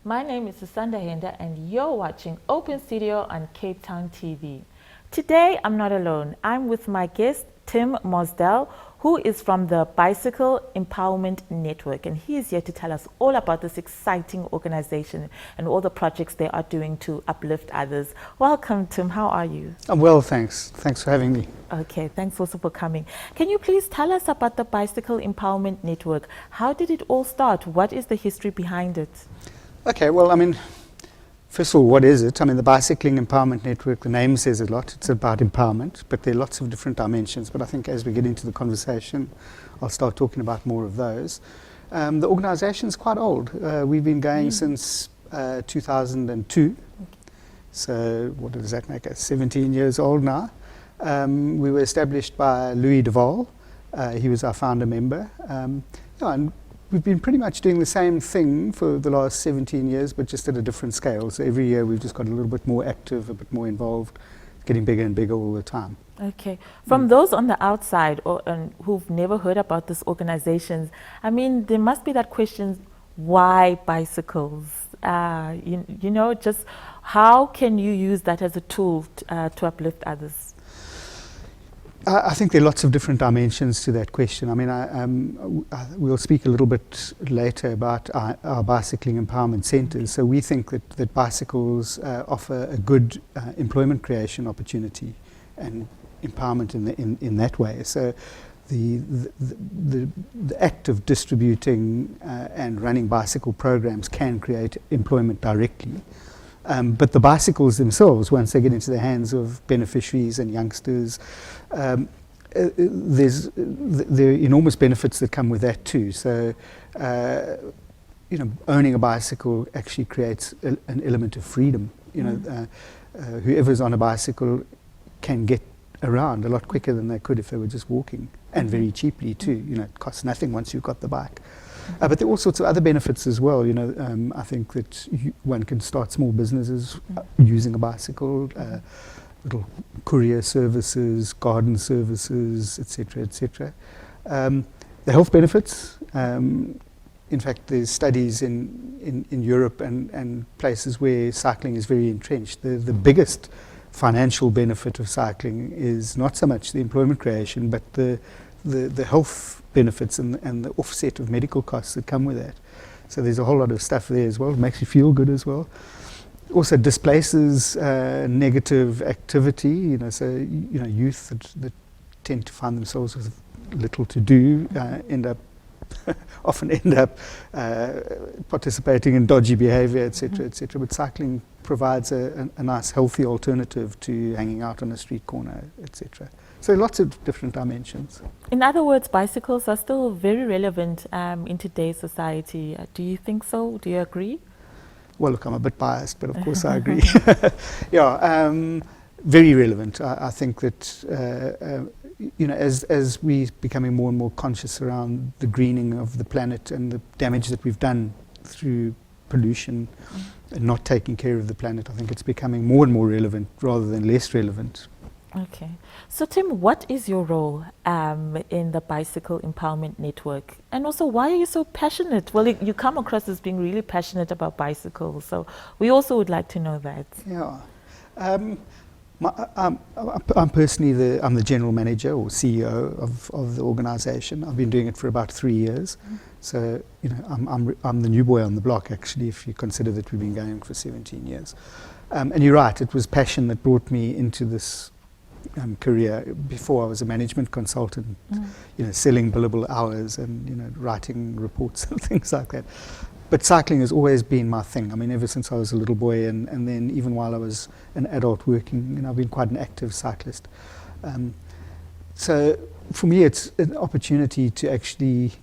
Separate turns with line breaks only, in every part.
My name is Sisanda and you're watching Open Studio on Cape Town TV. Today, I'm not alone. I'm with my guest, Tim Mosdell, who is from the Bicycle Empowerment Network, and he is here to tell us all about this exciting organization and all the projects they are doing to uplift others. Welcome, Tim. How are you?
I'm well, thanks. Thanks for having me.
Okay, thanks also for coming. Can you please tell us about the Bicycle Empowerment Network? How did it all start? What is the history behind it?
Okay, well, first of all, what is it? The Bicycling Empowerment Network, the name says a lot. It's about empowerment, but there are lots of different dimensions. But I think as we get into the conversation, I'll start talking about more of those. The organization's quite old. We've been going since 2002. Okay. So what does that make us? 17 years old now. We were established by Louis Duval. He was our founder member. And we've been pretty much doing the same thing for the last 17 years, but just at a different scale. So every year we've just got a little bit more active, a bit more involved, getting bigger and bigger all the time.
Okay. From those on the outside who've never heard about this organization, there must be that question, why bicycles? Just how can you use that as a tool to uplift others?
I think there are lots of different dimensions to that question. We'll speak a little bit later about our bicycling empowerment centres. So we think that bicycles offer a good employment creation opportunity and empowerment in that way. So the act of distributing and running bicycle programs can create employment directly. But the bicycles themselves, once they get into the hands of beneficiaries and youngsters, there are enormous benefits that come with that too. So, owning a bicycle actually creates an element of freedom. Whoever's on a bicycle can get around a lot quicker than they could if they were just walking, and very cheaply too. It costs nothing once you've got the bike. But there are all sorts of other benefits as well. I think that one can start small businesses using a bicycle, little courier services, garden services, etc., etc. The health benefits. In fact, there's studies in Europe and places where cycling is very entrenched. The biggest financial benefit of cycling is not so much the employment creation, but the health benefits and the offset of medical costs that come with that. So there's a whole lot of stuff there as well. It makes you feel good as well. Also displaces negative activity. Youth that tend to find themselves with little to do often end up participating in dodgy behaviour, etc., etc. But cycling provides a nice, healthy alternative to hanging out on a street corner, etc. So lots of different dimensions.
In other words, bicycles are still very relevant in today's society. Do you think so? Do you agree?
Well, look, I'm a bit biased, but of course I agree. Very relevant. I think that as we're becoming more and more conscious around the greening of the planet and the damage that we've done through pollution and not taking care of the planet, I think it's becoming more and more relevant rather than less relevant.
Okay. So Tim, what is your role in the Bicycle Empowerment Network? And also, why are you so passionate? Well, you come across as being really passionate about bicycles, so we also would like to know that.
Yeah. I'm personally I'm the general manager or CEO of the organisation. I've been doing it for about 3 years. So, I'm the new boy on the block, actually, if you consider that we've been going for 17 years. And you're right, it was passion that brought me into this career. Before I was a management consultant, selling billable hours and writing reports and things like that. But cycling has always been my thing. Ever since I was a little boy, and then even while I was an adult working, I've been quite an active cyclist. So for me, it's an opportunity to actually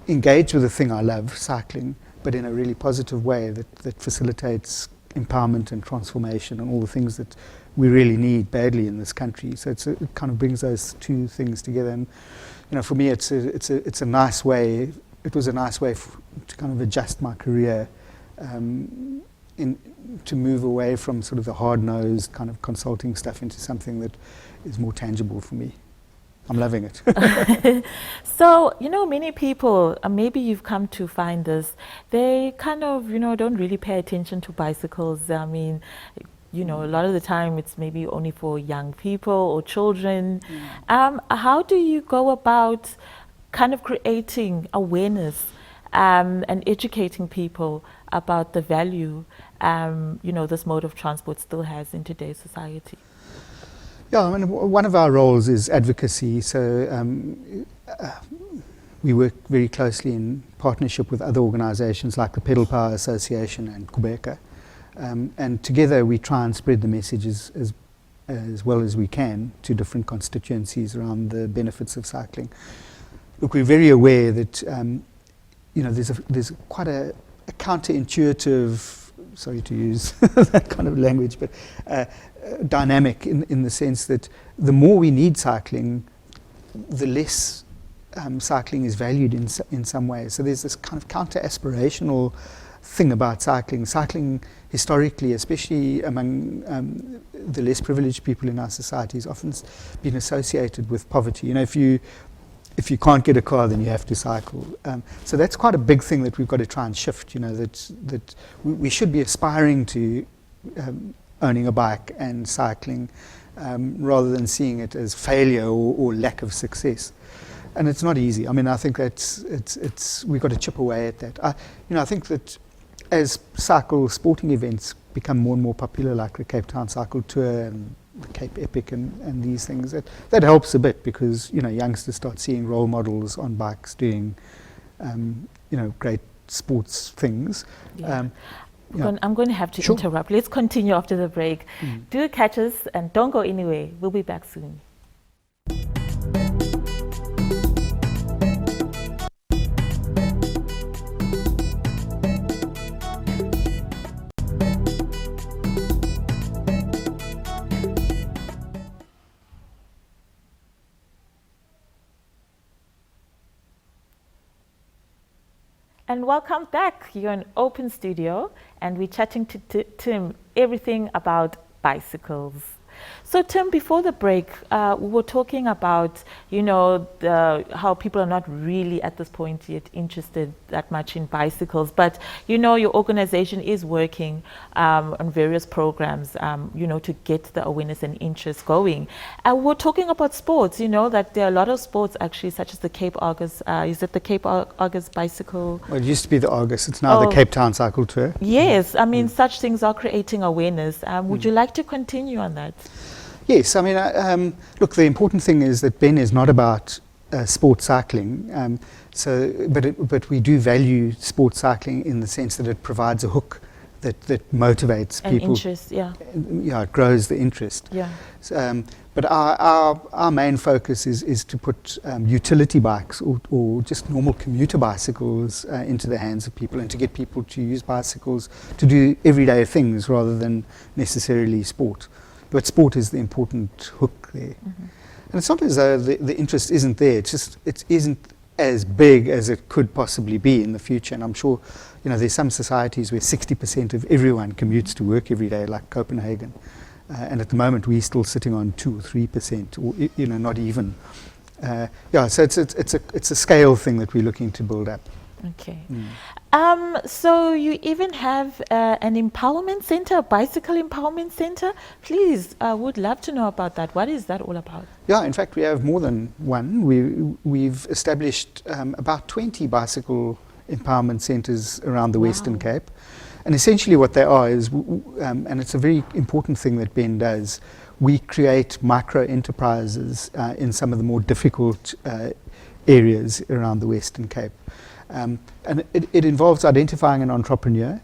engage with the thing I love, cycling, but in a really positive way that facilitates empowerment and transformation and all the things that we really need badly in this country. So it kind of brings those two things together. And for me, it's a nice way. It was a nice way to kind of adjust my career, to move away from sort of the hard-nosed kind of consulting stuff into something that is more tangible for me. I'm loving it.
So, many people, maybe you've come to find this, they kind of, don't really pay attention to bicycles. I mean, a lot of the time it's maybe only for young people or children. How do you go about kind of creating awareness and educating people about the value, this mode of transport still has in today's society?
Yeah, I mean, one of our roles is advocacy. So we work very closely in partnership with other organizations like the Pedal Power Association and Kubeka. And together we try and spread the message as well as we can to different constituencies around the benefits of cycling. Look, we're very aware that there's quite a counterintuitive, sorry to use that kind of language, but dynamic in the sense that the more we need cycling, the less cycling is valued in some ways. So there's this kind of counter-aspirational thing about cycling. Cycling historically, especially among the less privileged people in our society, has often been associated with poverty. If you can't get a car, then you have to cycle. So that's quite a big thing that we've got to try and shift. That we should be aspiring to owning a bike and cycling, rather than seeing it as failure or lack of success. And it's not easy. I mean, I think we've got to chip away at that. I think that as cycle sporting events become more and more popular, like the Cape Town Cycle Tour and the Cape Epic and these things, that helps a bit, because youngsters start seeing role models on bikes doing great sports things.
Yeah. I'm going to have to interrupt. Let's continue after the break. Do catch us and don't go anywhere. We'll be back soon. And welcome back. You're in Open Studio, and we're chatting to Tim everything about bicycles. So Tim, before the break, we were talking about, how people are not really at this point yet interested that much in bicycles, but your organization is working on various programs, to get the awareness and interest going. We're talking about sports, that there are a lot of sports actually, such as the Cape Argus. Is it the Cape Argus bicycle?
Well, it used to be the Argus. It's now the Cape Town Cycle Tour.
Yes, I mean, such things are creating awareness. Would you like to continue on that?
Yes, I mean, look, the important thing is that Ben is not about sport cycling, but we do value sport cycling in the sense that it provides a hook that motivates
and
people.
Interest, yeah.
Yeah, it grows the interest.
Yeah.
But our main focus is to put utility bikes or just normal commuter bicycles into the hands of people, and to get people to use bicycles to do everyday things rather than necessarily sport. But sport is the important hook there. Mm-hmm. And it's not as though the interest isn't there. It's just it isn't as big as it could possibly be in the future. And I'm sure, there's some societies where 60% of everyone commutes to work every day, like Copenhagen. And at the moment, we're still sitting on 2 or 3%, or not even. So it's a scale thing that we're looking to build up.
Okay. So you even have an empowerment center, a bicycle empowerment center. Please, would love to know about that. What is that all about?
Yeah, in fact, we have more than one. We've established about 20 bicycle empowerment centers around the Western Cape. And essentially what they are is, and it's a very important thing that Ben does, we create micro enterprises in some of the more difficult areas around the Western Cape. And it involves identifying an entrepreneur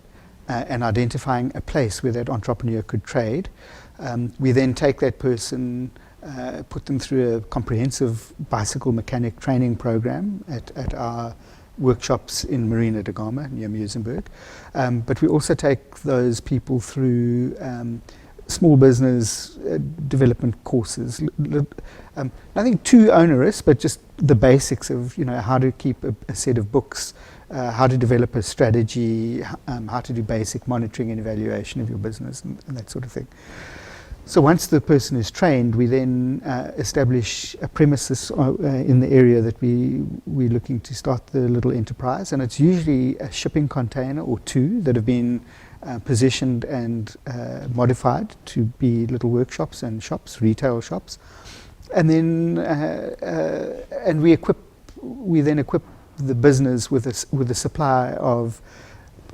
and identifying a place where that entrepreneur could trade. We then take that person, put them through a comprehensive bicycle mechanic training program at our workshops in Marina de Gama near Muizenberg. But we also take those people through small business development courses. Nothing too onerous, but just the basics of how to keep a set of books, how to develop a strategy, how to do basic monitoring and evaluation of your business, and that sort of thing. So once the person is trained, we then establish a premises in the area that we're looking to start the little enterprise, and it's usually a shipping container or two that have been positioned and modified to be little workshops and shops, retail shops, and then we then equip the business with a supply of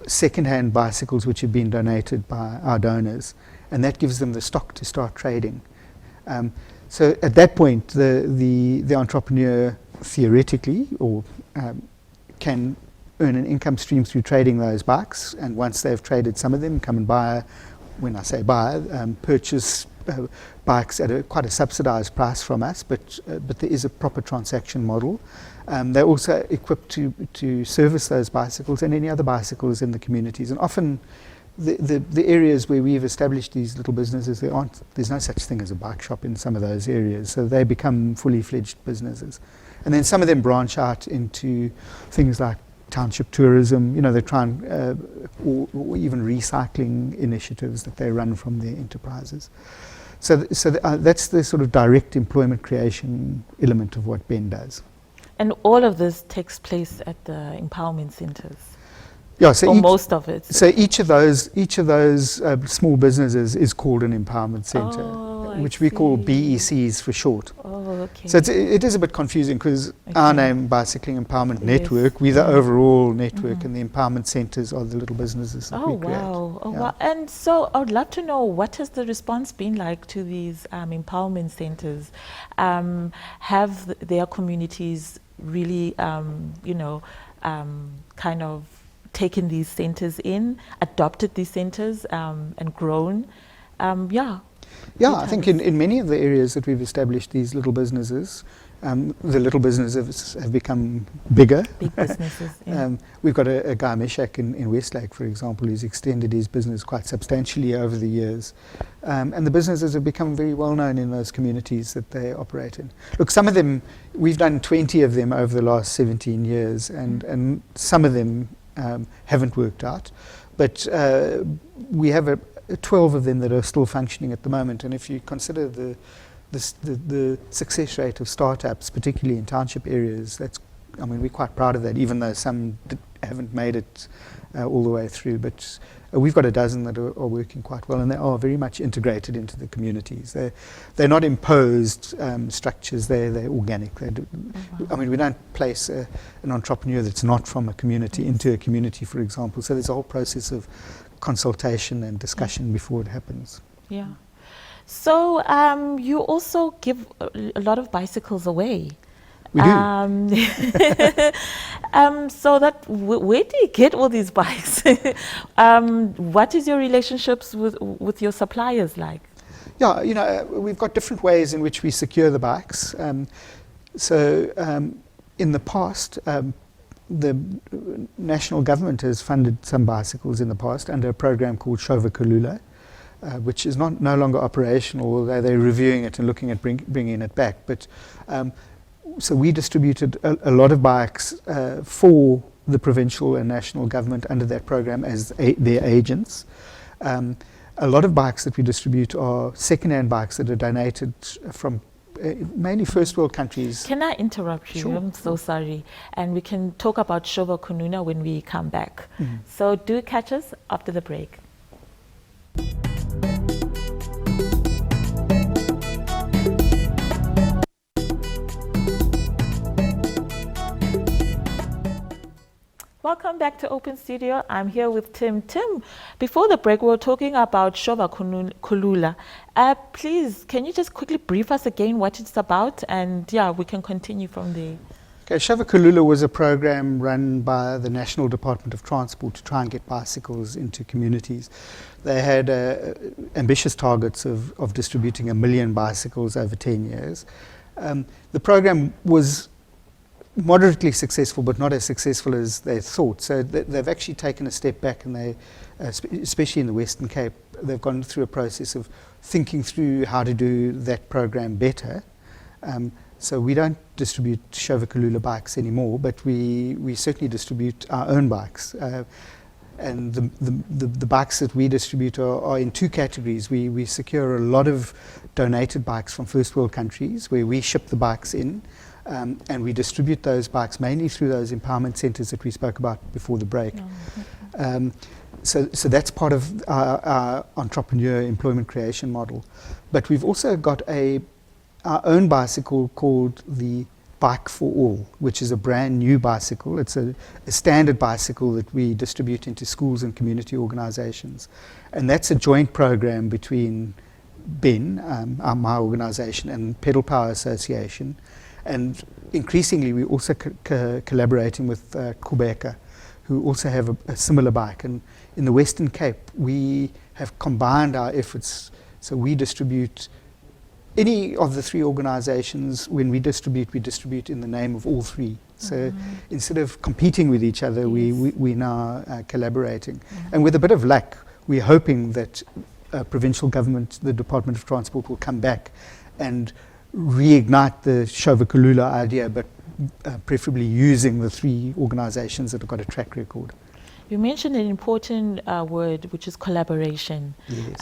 second-hand bicycles which have been donated by our donors, and that gives them the stock to start trading. So at that point, the entrepreneur theoretically can earn an income stream through trading those bikes, and once they've traded some of them, come and buy, when I say buy, purchase bikes at quite a subsidized price from us, but there is a proper transaction model. They're also equipped to service those bicycles and any other bicycles in the communities, and often the areas where we've established these little businesses, there's no such thing as a bike shop in some of those areas, so they become fully fledged businesses. And then some of them branch out into things like township tourism, they try and, or even recycling initiatives that they run from their enterprises. So that's the sort of direct employment creation element of what Ben does.
And all of this takes place at the empowerment centers?
Yeah, so
most of it.
So each of those small businesses is called an empowerment center, which we call BECs for short.
Oh, okay.
So it is a bit confusing because our name, Bicycling Empowerment Network, we're the overall network, and the empowerment centers are the little businesses that we create.
Wow. And so I would love to know, what has the response been like to these empowerment centers? Have their communities really, kind of taken these centers in, adopted these centers, and grown? I think in many of the areas that we've established these little businesses, the little businesses have become bigger. Big businesses, yeah.
We've got a guy, Meshach, in Westlake, for example, who's extended his business quite substantially over the years. And the businesses have become very well known in those communities that they operate in. Look, some of them, we've done 20 of them over the last 17 years, and some of them haven't worked out. But we have 12 of them that are still functioning at the moment, and if you consider the success rate of startups, particularly in township areas, we're quite proud of that, even though some haven't made it all the way through. But we've got a dozen that are working quite well, and they are very much integrated into the communities. They're not imposed structures, they're organic. We don't place an entrepreneur that's not from a community into a community, for example. So there's a whole process of consultation and discussion before it happens.
Yeah. So you also give a lot of bicycles away.
We do.
So where do you get all these bikes? What is your relationships with your suppliers like?
Yeah, we've got different ways in which we secure the bikes. In the past, the national government has funded some bicycles in the past under a program called Shavula, which is no longer operational, although they're reviewing it and looking at bringing it back. But so we distributed a lot of bikes for the provincial and national government under that program as their agents. A lot of bikes that we distribute are second-hand bikes that are donated from mainly first world countries.
Can I interrupt you?
Sure.
I'm so sorry. And we can talk about Shova Kununa when we come back. So do catch us after the break. Welcome back to Open Studio. I'm here with Tim. Tim, before the break, we were talking about Shova Kununa. Please, can you just quickly brief us again what it's about? And we can continue from there.
Okay, Shova Kununa was a program run by the National Department of Transport to try and get bicycles into communities. They had ambitious targets of distributing 1 million bicycles over 10 years. The program was moderately successful, but not as successful as they thought. So they've actually taken a step back, and they, especially in the Western Cape, they've gone through a process of thinking through how to do that program better. So we don't distribute Shova Kununa bikes anymore, but we certainly distribute our own bikes. And the bikes that we distribute are in two categories. We secure a lot of donated bikes from first world countries where we ship the bikes in, and we distribute those bikes mainly through those empowerment centres that we spoke about before the break. So that's part of our entrepreneur employment creation model. But we've also got our own bicycle called the Bike for All, which is a brand new bicycle. It's a standard bicycle that we distribute into schools and community organizations. And that's a joint program between BEN, my organization, and Pedal Power Association. And increasingly, we're also collaborating with Qhubeka, who also have a similar bike. And in the Western Cape, we have combined our efforts. So we distribute any of the three organizations. When we distribute in the name of all three. So instead of competing with each other, we now collaborating. And with a bit of luck, we're hoping that provincial government, the Department of Transport, will come back and reignite the Shavula idea, but preferably using the three organizations that have got a track record.
You mentioned an important word, which is collaboration.
Yes.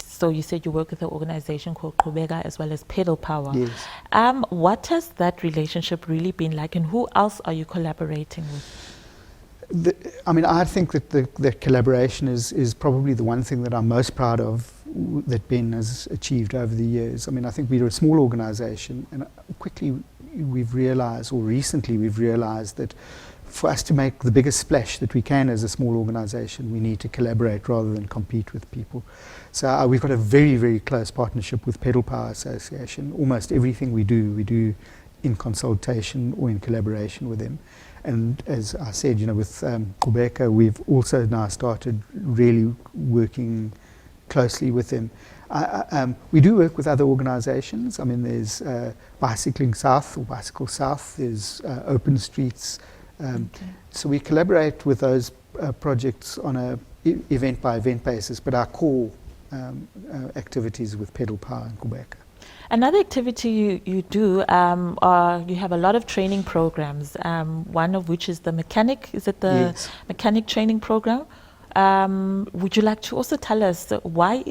So you said you work with an organization called Qhubeka as well as Pedal Power.
Yes.
What has that relationship really been like, and who else are you collaborating with?
I think that the collaboration is probably the one thing that I'm most proud of that BEN has achieved over the years. I think we're a small organization, and quickly recently we've realized that for us to make the biggest splash that we can as a small organization, we need to collaborate rather than compete with people. So we've got a very, very close partnership with Pedal Power Association. Almost everything we do in consultation or in collaboration with them. And as I said, with Qhubeka, we've also now started really working closely with them. We do work with other organizations. There's Bicycling South or Bicycle South, there's Open Streets. So we collaborate with those projects on a event by event basis, but our core activities with Pedal Power and Qhubeka.
Another activity you do, you have a lot of training programs, one of which is the mechanic. Is it the mechanic training program? Would you like to also tell us why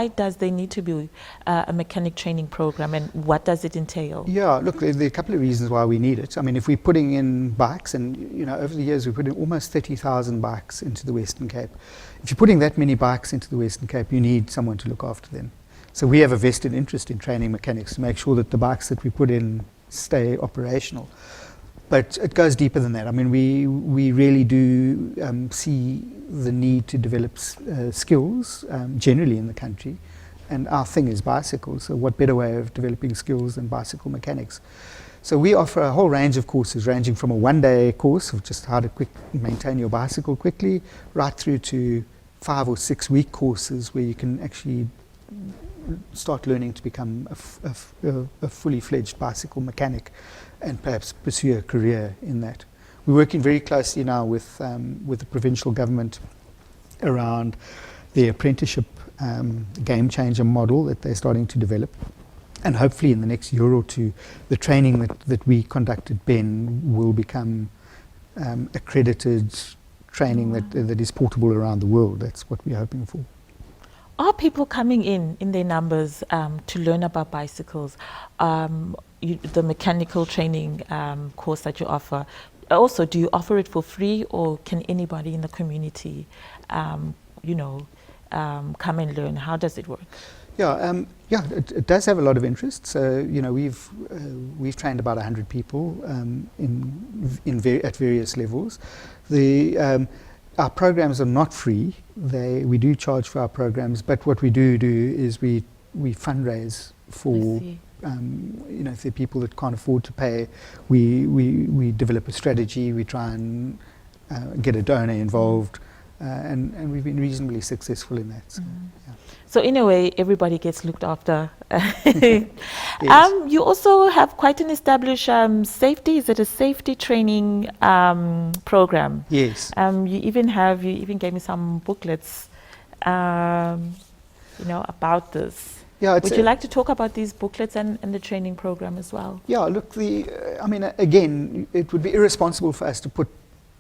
does there need to be a mechanic training program, and what does it entail?
Yeah, look, there are a couple of reasons why we need it. If we're putting in bikes, and over the years we put in almost 30,000 bikes into the Western Cape. If you're putting that many bikes into the Western Cape, you need someone to look after them. So we have a vested interest in training mechanics to make sure that the bikes that we put in stay operational. But it goes deeper than that. We really do see the need to develop skills generally in the country, and our thing is bicycles. So what better way of developing skills than bicycle mechanics? So we offer a whole range of courses, ranging from a one-day course of just how to maintain your bicycle quickly, right through to 5 or 6 week courses where you can actually start learning to become a fully fledged bicycle mechanic and perhaps pursue a career in that. We're working very closely now with the provincial government around the apprenticeship game changer model that they're starting to develop. And hopefully in the next year or two, the training that we conduct at BEN will become accredited training that is portable around the world. That's what we're hoping for.
Are people coming in their numbers to learn about bicycles? The mechanical training course that you offer. Also, do you offer it for free, or can anybody in the community, come and learn? How does it work? It does have a lot of interest. So we've trained about 100 people at various levels. Our programs are not free. We do charge for our programs, but what we do is we fundraise for if there are people that can't afford to pay, we develop a strategy. We try and get a donor involved, and we've been reasonably successful in that. So, So in a way, everybody gets looked after.
Yes.
You also have quite an established safety. Is it a safety training program?
Yes.
You even gave me some booklets, about this.
Yeah,
Would you like to talk about these booklets and the training program as well?
Yeah, look, again, it would be irresponsible for us to put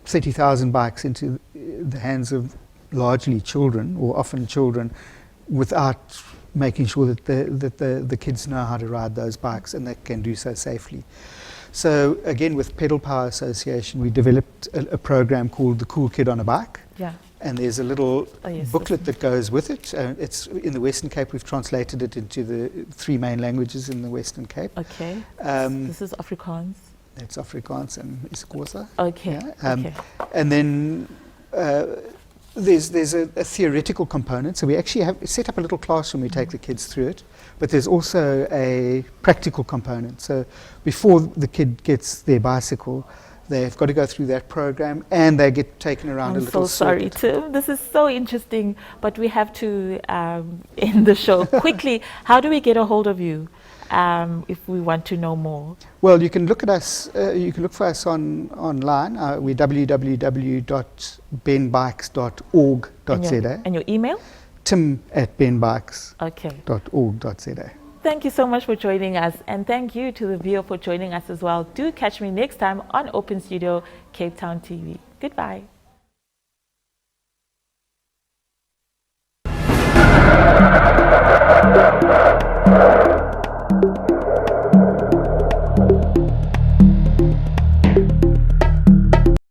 30,000 bikes into the hands of largely children, or often children, without making sure that the kids know how to ride those bikes, and they can do so safely. So again, with Pedal Power Association, we developed a program called The Cool Kid on a Bike.
Yeah.
And there's a little
yes,
booklet that goes with it. It's in the Western Cape. We've translated it into the 3 main languages in the Western Cape.
Okay. This is Afrikaans.
It's Afrikaans and isiXhosa.
Okay.
Yeah.
Okay.
And then there's a theoretical component. So we actually have set up a little classroom. We take the kids through it. But there's also a practical component. So before the kid gets their bicycle, they've got to go through that program, and they get taken around a little
I'm so sorry,
circuit.
Tim. This is so interesting, but we have to end the show quickly. How do we get a hold of you if we want to know more?
Well, you can look at us. You can look for us online. We're www.benbikes.org.za.
And your email?
tim@benbikes.org.za.
Thank you so much for joining us, and thank you to the viewer for joining us as well. Do catch me next time on Open Studio, Cape Town TV. Goodbye.